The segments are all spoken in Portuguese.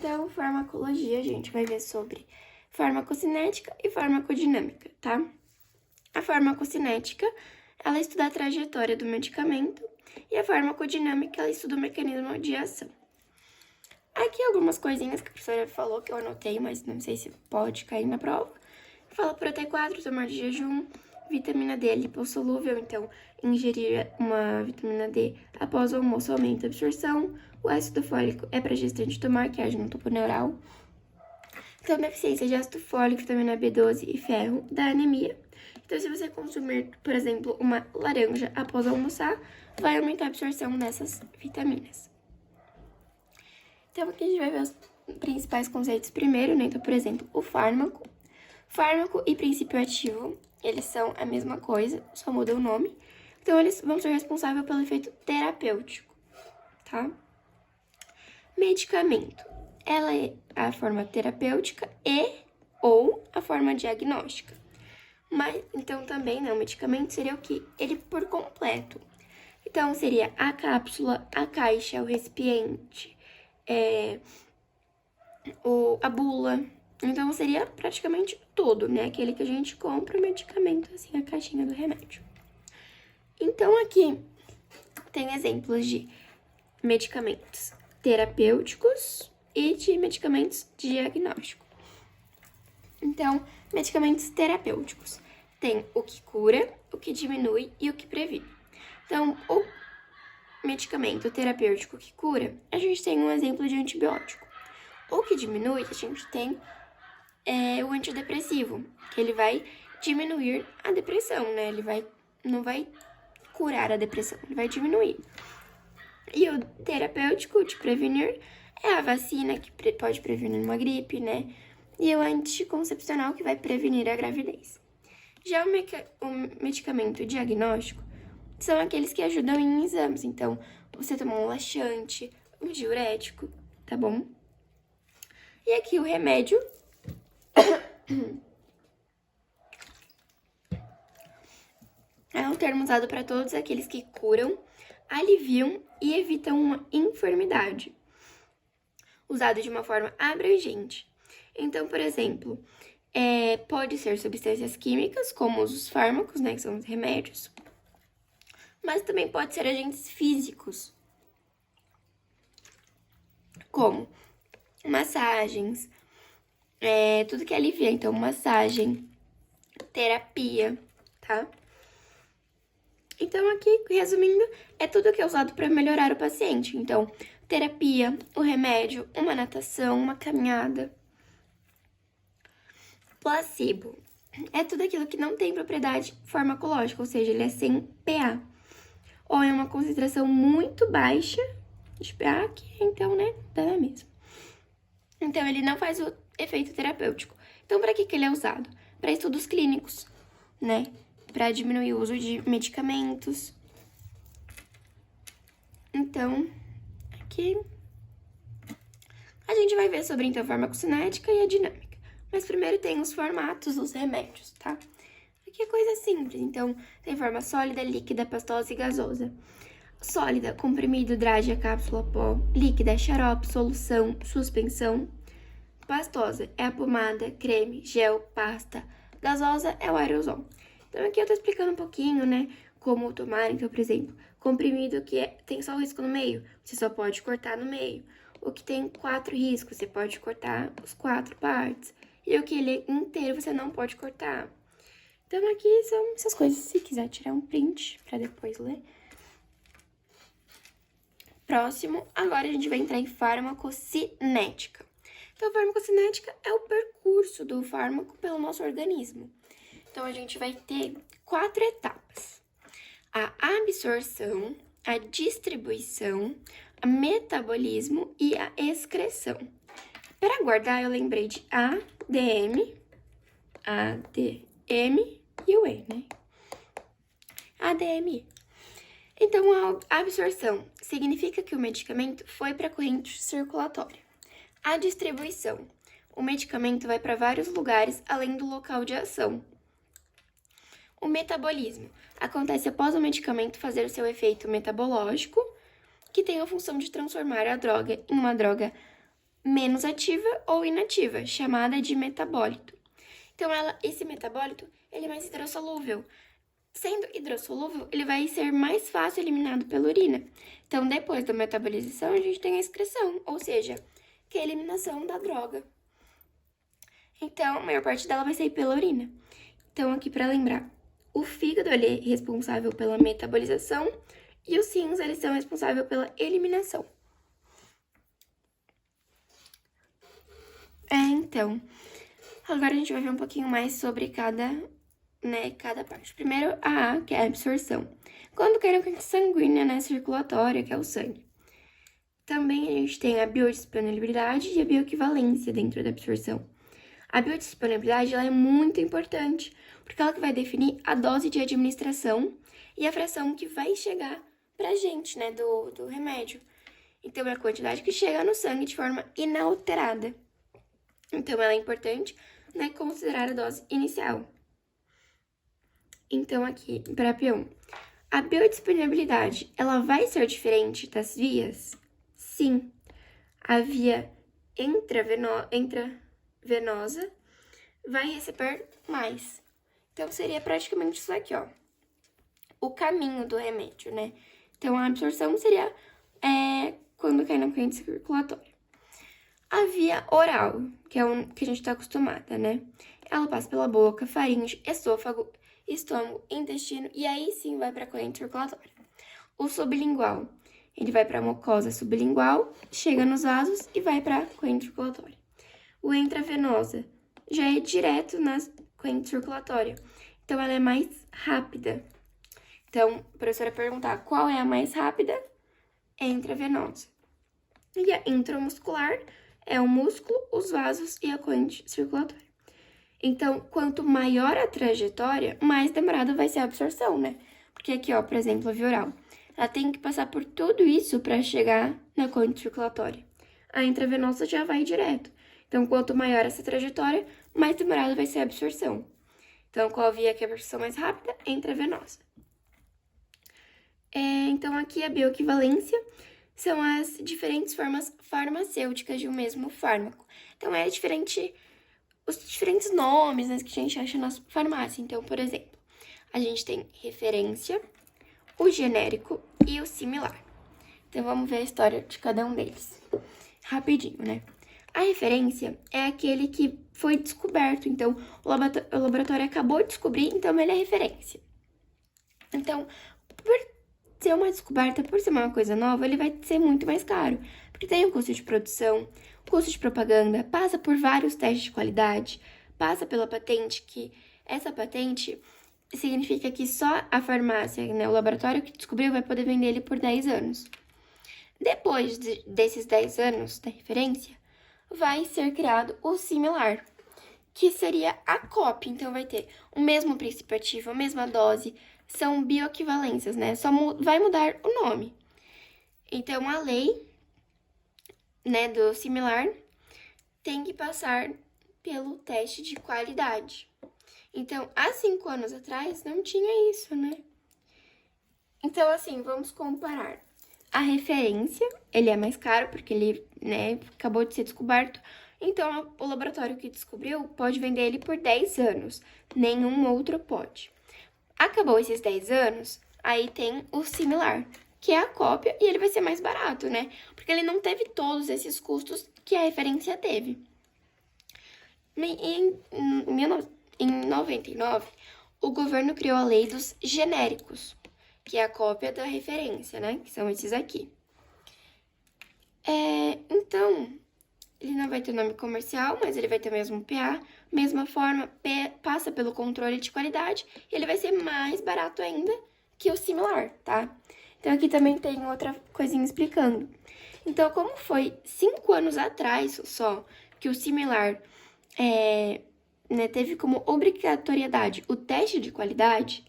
Então, farmacologia, a gente vai ver sobre farmacocinética e farmacodinâmica, tá? A farmacocinética, ela estuda a trajetória do medicamento e a farmacodinâmica, ela estuda o mecanismo de ação. Aqui algumas coisinhas que a professora falou que eu anotei, mas não sei se pode cair na prova. Fala pro T4, tomar de jejum, vitamina D é lipossolúvel, então ingerir uma vitamina D após o almoço aumenta a absorção. O ácido fólico é para gestante tomar, que age no topo neural. Então, deficiência de ácido fólico, vitamina B12 e ferro dá anemia. Então, se você consumir, por exemplo, uma laranja após almoçar, vai aumentar a absorção dessas vitaminas. Então, aqui a gente vai ver os principais conceitos primeiro, né? Então, por exemplo, o fármaco. Fármaco e princípio ativo, eles são a mesma coisa, só muda o nome. Então, eles vão ser responsáveis pelo efeito terapêutico, tá? Medicamento. Ela é a forma terapêutica e ou a forma diagnóstica. Mas, então, também, né, o medicamento seria o quê? Ele por completo. Então, seria a cápsula, a caixa, o recipiente, a bula. Então, seria praticamente tudo, né? Aquele que a gente compra o medicamento, assim, a caixinha do remédio. Então, aqui tem exemplos de medicamentos terapêuticos e de medicamentos diagnósticos. Então, medicamentos terapêuticos. Tem o que cura, o que diminui e o que previne. Então, o medicamento terapêutico que cura, a gente tem um exemplo de antibiótico. O que diminui, a gente tem o antidepressivo, que ele vai diminuir a depressão, né? Ele não vai curar a depressão, ele vai diminuir. E o terapêutico de prevenir é a vacina, que pode prevenir uma gripe, né? E o anticoncepcional, que vai prevenir a gravidez. Já o medicamento diagnóstico são aqueles que ajudam em exames. Então, você tomar um laxante, um diurético, tá bom? E aqui o remédio é um termo usado para todos aqueles que curam, aliviam e evitam uma enfermidade, usado de uma forma abrangente. Então, por exemplo, pode ser substâncias químicas, como os fármacos, né, que são os remédios, mas também pode ser agentes físicos, como massagens, tudo que alivia, então massagem, terapia, tá? Então, aqui, resumindo, é tudo que é usado para melhorar o paciente. Então, terapia, o remédio, uma natação, uma caminhada. Placebo é tudo aquilo que não tem propriedade farmacológica, ou seja, ele é sem PA. Ou é uma concentração muito baixa de PA, que então, né, dá na mesma. Então, ele não faz o efeito terapêutico. Então, para que ele é usado? Para estudos clínicos, né? Para diminuir o uso de medicamentos. Então, aqui a gente vai ver sobre, então, a farmacocinética e a dinâmica. Mas primeiro tem os formatos dos remédios, tá? Aqui é coisa simples. Então, tem forma sólida, líquida, pastosa e gasosa. Sólida, comprimido, drágia, cápsula, pó. Líquida, xarope, solução, suspensão. Pastosa é a pomada, creme, gel, pasta. Gasosa é o aerosol. Então, aqui eu tô explicando um pouquinho, né, como tomar. Então, por exemplo, comprimido que tem só o risco no meio, você só pode cortar no meio. O que tem 4 riscos, você pode cortar os 4 partes. E o que ele é inteiro, você não pode cortar. Então, aqui são essas coisas. Se quiser tirar um print pra depois ler. Próximo, agora a gente vai entrar em farmacocinética. Então, a farmacocinética é o percurso do fármaco pelo nosso organismo. Então, a gente vai ter 4 etapas: a absorção, a distribuição, o metabolismo e a excreção. Para guardar, eu lembrei de ADM e o E, né? ADME. Então, a absorção significa que o medicamento foi para a corrente circulatória. A distribuição. O medicamento vai para vários lugares além do local de ação. O metabolismo acontece após o medicamento fazer o seu efeito metabológico, que tem a função de transformar a droga em uma droga menos ativa ou inativa, chamada de metabólito. Então, esse metabólito, ele é mais hidrossolúvel. Sendo hidrossolúvel, ele vai ser mais fácil eliminado pela urina. Então, depois da metabolização, a gente tem a excreção, ou seja, que é a eliminação da droga. Então, a maior parte dela vai sair pela urina. Então, aqui para lembrar, o fígado ele é responsável pela metabolização e os rins eles são responsáveis pela eliminação. Então, agora a gente vai ver um pouquinho mais sobre cada parte. Primeiro, a A, que é a absorção. Quando cai na corrente sanguínea, né, circulatória, que é o sangue. Também a gente tem a biodisponibilidade e a bioequivalência dentro da absorção. A biodisponibilidade ela é muito importante, porque ela que vai definir a dose de administração e a fração que vai chegar pra gente, né, do remédio. Então, é a quantidade que chega no sangue de forma inalterada. Então, ela é importante, né, considerar a dose inicial. Então, aqui, para P1, a biodisponibilidade, ela vai ser diferente das vias? Sim. A via intravenosa vai receber mais. Então, seria praticamente isso aqui, ó. O caminho do remédio, né? Então, a absorção seria quando cai na corrente circulatória. A via oral, que é o que a gente tá acostumada, né? Ela passa pela boca, faringe, esôfago, estômago, intestino e aí sim vai para a corrente circulatória. O sublingual, ele vai para a mucosa sublingual, chega nos vasos e vai para a corrente circulatória. O intravenosa já é direto na corrente circulatória, então ela é mais rápida. Então, a professora perguntar qual é a mais rápida? É a intravenosa. E a intramuscular é o músculo, os vasos e a corrente circulatória. Então, quanto maior a trajetória, mais demorada vai ser a absorção, né? Porque aqui, ó, por exemplo, a via oral, ela tem que passar por tudo isso para chegar na corrente circulatória. A intravenosa já vai direto. Então, quanto maior essa trajetória, mais demorada vai ser a absorção. Então, qual via que é a absorção mais rápida? Intravenosa. Então, aqui a bioequivalência são as diferentes formas farmacêuticas de um mesmo fármaco. Então, os diferentes nomes, né, que a gente acha na farmácia. Então, por exemplo, a gente tem referência, o genérico e o similar. Então, vamos ver a história de cada um deles. Rapidinho, né? A referência é aquele que foi descoberto. Então, o laboratório acabou de descobrir, então ele é referência. Então, por ser uma descoberta, por ser uma coisa nova, ele vai ser muito mais caro. Porque tem o custo de produção, custo de propaganda, passa por vários testes de qualidade, passa pela patente, que essa patente significa que só a farmácia, né, o laboratório que descobriu vai poder vender ele por 10 anos. Depois desses 10 anos da referência, vai ser criado o similar, que seria a cópia. Então, vai ter o mesmo princípio ativo, a mesma dose, são bioequivalências, né? Só vai mudar o nome. Então, a lei, né, do similar tem que passar pelo teste de qualidade. Então, há 5 anos atrás, não tinha isso, né? Então, assim, vamos comparar. A referência, ele é mais caro, porque ele, né, acabou de ser descoberto. Então, o laboratório que descobriu pode vender ele por 10 anos. Nenhum outro pode. Acabou esses 10 anos, aí tem o similar, que é a cópia, e ele vai ser mais barato, né? Porque ele não teve todos esses custos que a referência teve. Em 99, o governo criou a lei dos genéricos, que é a cópia da referência, né? Que são esses aqui. Então, ele não vai ter nome comercial, mas ele vai ter o mesmo PA, mesma forma, passa pelo controle de qualidade, e ele vai ser mais barato ainda que o similar, tá? Então, aqui também tem outra coisinha explicando. Então, como foi 5 anos atrás só que o similar né, teve como obrigatoriedade o teste de qualidade,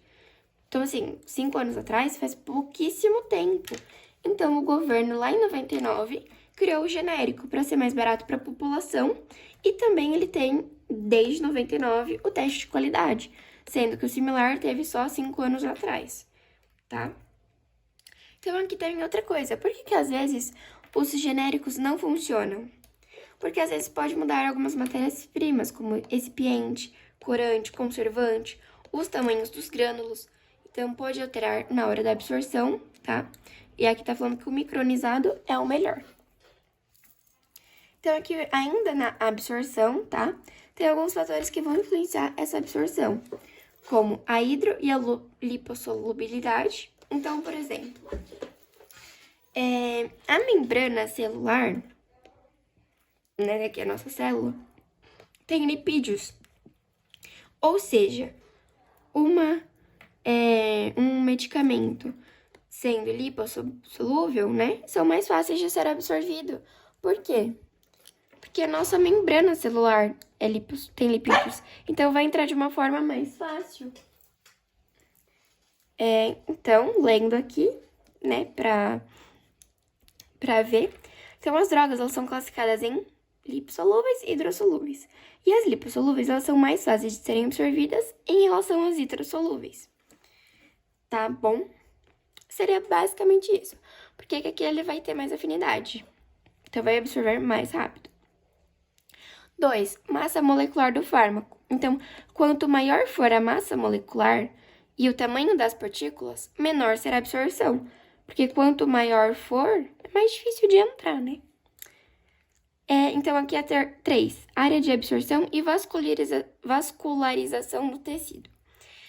então, assim, 5 anos atrás faz pouquíssimo tempo. Então, o governo, lá em 99, criou o genérico para ser mais barato para a população e também ele tem, desde 99, o teste de qualidade, sendo que o similar teve só 5 anos atrás, tá? Então, aqui tem outra coisa. Por que às vezes os genéricos não funcionam? porque às vezes pode mudar algumas matérias-primas, como recipiente, corante, conservante, os tamanhos dos grânulos. Então, pode alterar na hora da absorção, tá? E aqui tá falando que o micronizado é o melhor. Então, aqui ainda na absorção, tá? Tem alguns fatores que vão influenciar essa absorção, como a hidro e a lipossolubilidade. Então, por exemplo, a membrana celular, né, que é a nossa célula, tem lipídios. Ou seja, um medicamento sendo lipossolúvel, né, são mais fáceis de ser absorvido. Por quê? Porque a nossa membrana celular tem lipídios, então vai entrar de uma forma mais fácil. Então, lendo aqui, né, pra ver. Então, as drogas, elas são classificadas em lipossolúveis e hidrossolúveis. E as lipossolúveis, elas são mais fáceis de serem absorvidas em relação às hidrossolúveis. Tá bom? Seria basicamente isso. Porque aqui ele vai ter mais afinidade. Então, vai absorver mais rápido. 2. Massa molecular do fármaco. Então, quanto maior for a massa molecular e o tamanho das partículas, menor será a absorção. Porque quanto maior for, é mais difícil de entrar, né? Então, aqui é 3. Área de absorção e vascularização do tecido.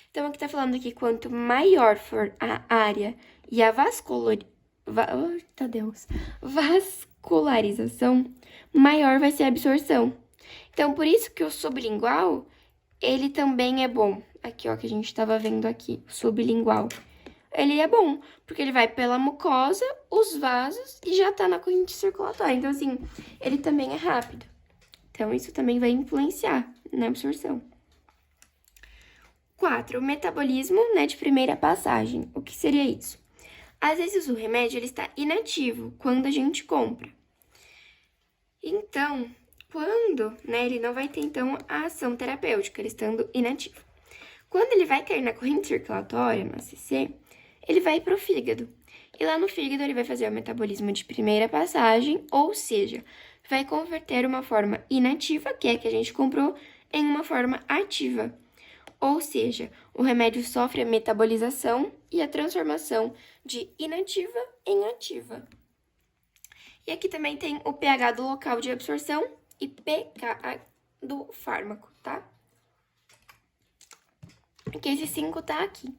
Então, aqui tá falando que quanto maior for a área e a vascularização, maior vai ser a absorção. Então, por isso que o sublingual, ele também é bom. Aqui, ó, que a gente tava vendo aqui, o sublingual. Ele é bom, porque ele vai pela mucosa, os vasos e já tá na corrente circulatória. Então, assim, ele também é rápido. Então, isso também vai influenciar na absorção. 4. O metabolismo, né, de primeira passagem. O que seria isso? Às vezes, o remédio, ele está inativo quando a gente compra. Então, quando, né, ele não vai ter, então, a ação terapêutica, ele estando inativo. Quando ele vai cair na corrente circulatória, na CC, ele vai para o fígado. E lá no fígado ele vai fazer o metabolismo de primeira passagem, ou seja, vai converter uma forma inativa, que é a que a gente comprou, em uma forma ativa. Ou seja, o remédio sofre a metabolização e a transformação de inativa em ativa. E aqui também tem o pH do local de absorção e pK do fármaco, tá? Porque esse 5 tá aqui.